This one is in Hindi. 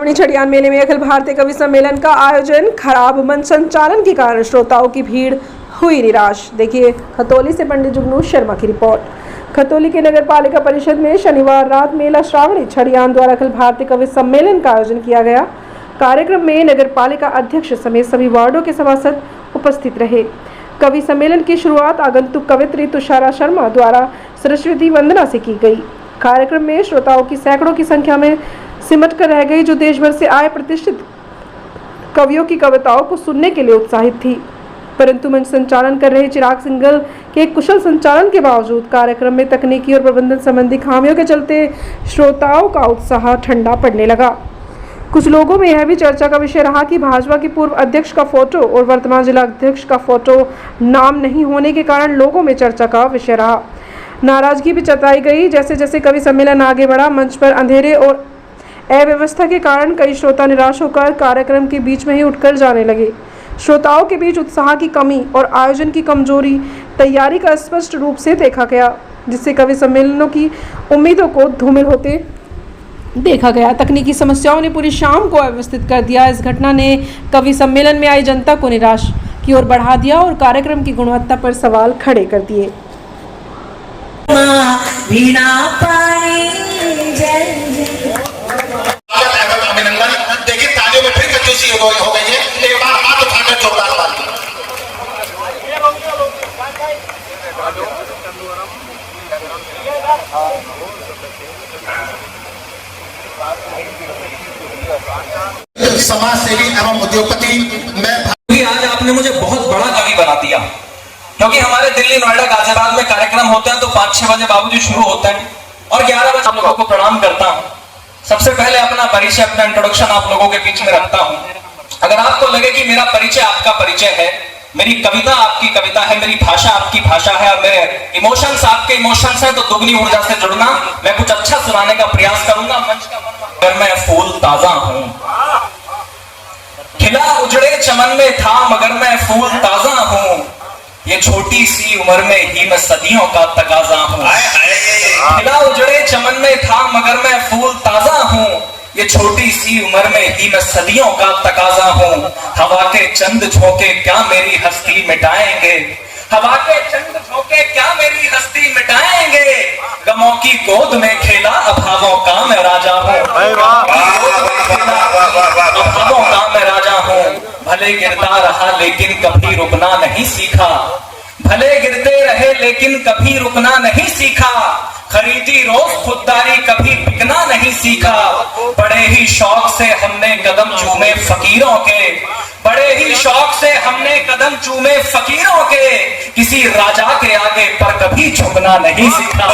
छड़ियान मेले में अखिल भारतीय कवि सम्मेलन का आयोजन, खराब मंच संचालन के कारण श्रोताओं की भीड़ हुई निराश। देखिए खतौली से पंडित जुगनू शर्मा की रिपोर्ट। खतौली के नगर पालिका परिषद में शनिवार रात मेला श्रावणी छड़ियान द्वारा अखिल भारतीय कवि सम्मेलन का आयोजन किया गया। कार्यक्रम में नगर पालिका अध्यक्ष समेत सभी वार्डों के सभासद उपस्थित रहे। कवि सम्मेलन की शुरुआत आगंतुक कवित्री तुषारा शर्मा द्वारा सरस्वती वंदना से की गई। कार्यक्रम में श्रोताओं की सैकड़ों की संख्या में सिमट कर रह गई, जो देश भर से आए प्रतिष्ठित कवियों की कविताओं को सुनने के लिए उत्साहित थी। परंतु मंच संचालन कर रहे चिराग सिंघल के कुशल संचालन के बावजूद कार्यक्रम में तकनीकी और प्रबंधन संबंधी खामियों के चलते श्रोताओं का उत्साह ठंडा पड़ने लगा। कुछ लोगों में यह भी चर्चा का विषय रहा कि भाजपा के पूर्व अध्यक्ष का फोटो और वर्तमान जिला अध्यक्ष का फोटो नाम नहीं होने के कारण लोगों में चर्चा का विषय रहा। नाराजगी भी जताई गई। जैसे जैसे कवि सम्मेलन आगे बढ़ा, मंच पर अंधेरे और अव्यवस्था के कारण कई श्रोता निराश होकर कार्यक्रम के बीच में ही उठकर जाने लगे। श्रोताओं के बीच उत्साह की कमी और आयोजन की कमजोरी तैयारी का स्पष्ट रूप से देखा गया, जिससे कवि सम्मेलनों की उम्मीदों को धूमिल होते देखा गया। तकनीकी समस्याओं ने पूरी शाम को अव्यवस्थित कर दिया। इस घटना ने कवि सम्मेलन में आई जनता को निराश की ओर बढ़ा दिया और कार्यक्रम की गुणवत्ता पर सवाल खड़े कर दिए। देखिए तालियों में फिर कंजूसी हो गई है। एक बार हाथ उठाकर जोरदार मारिए। समाज सेवी एवं उद्योगपति मैं आज आपने मुझे बहुत बड़ा कवि बना दिया, क्योंकि हमारे दिल्ली, नोएडा, गाजियाबाद में कार्यक्रम होते हैं तो 5-6 बजे बाबूजी शुरू होते हैं और 11 बजे आप लोगों को प्रणाम करता हूं। सबसे पहले अपना परिचय, अपना इंट्रोडक्शन आप लोगों के बीच में रखता हूं। अगर आपको लगे कि मेरा परिचय आपका परिचय है, मेरी कविता आपकी कविता है, मेरी भाषा आपकी भाषा है और मेरे इमोशंस आपके इमोशंस हैं, तो दुगनी ऊर्जा से जुड़ना। मैं कुछ अच्छा सुनाने का प्रयास करूंगा। मंच का अगर मैं फूल ताजा हूं, खिला उजड़े चमन में था मगर मैं फूल ताजा हूं, ये छोटी सी उम्र में ही मैं सदियों का तकाजा हूं। खिला उजड़े चमन में था मगर मैं फूल ताजा हूं, ये छोटी सी उम्र में ही मैं सदियों का तकाजा हूं। हवा के चंद झोंके क्या मेरी हस्ती मिटाएंगे, हवा के चंद झोंके क्या मेरी हस्ती मिटाएंगे, गमों की गोद में खेला अभावों का मैं राजा हूं। अभावों का मैं राजा हूं। भले गिरता रहा लेकिन कभी रुकना नहीं सीखा, भले गिरते रहे लेकिन कभी रुकना नहीं सीखा, खरीदी रोज खुददारी कभी बिकना नहीं सीखा। बड़े ही शौक से हमने कदम चूमे फकीरों के, बड़े ही शौक से हमने कदम चूमे फकीरों के, किसी राजा के आगे पर कभी झुकना नहीं सीखा।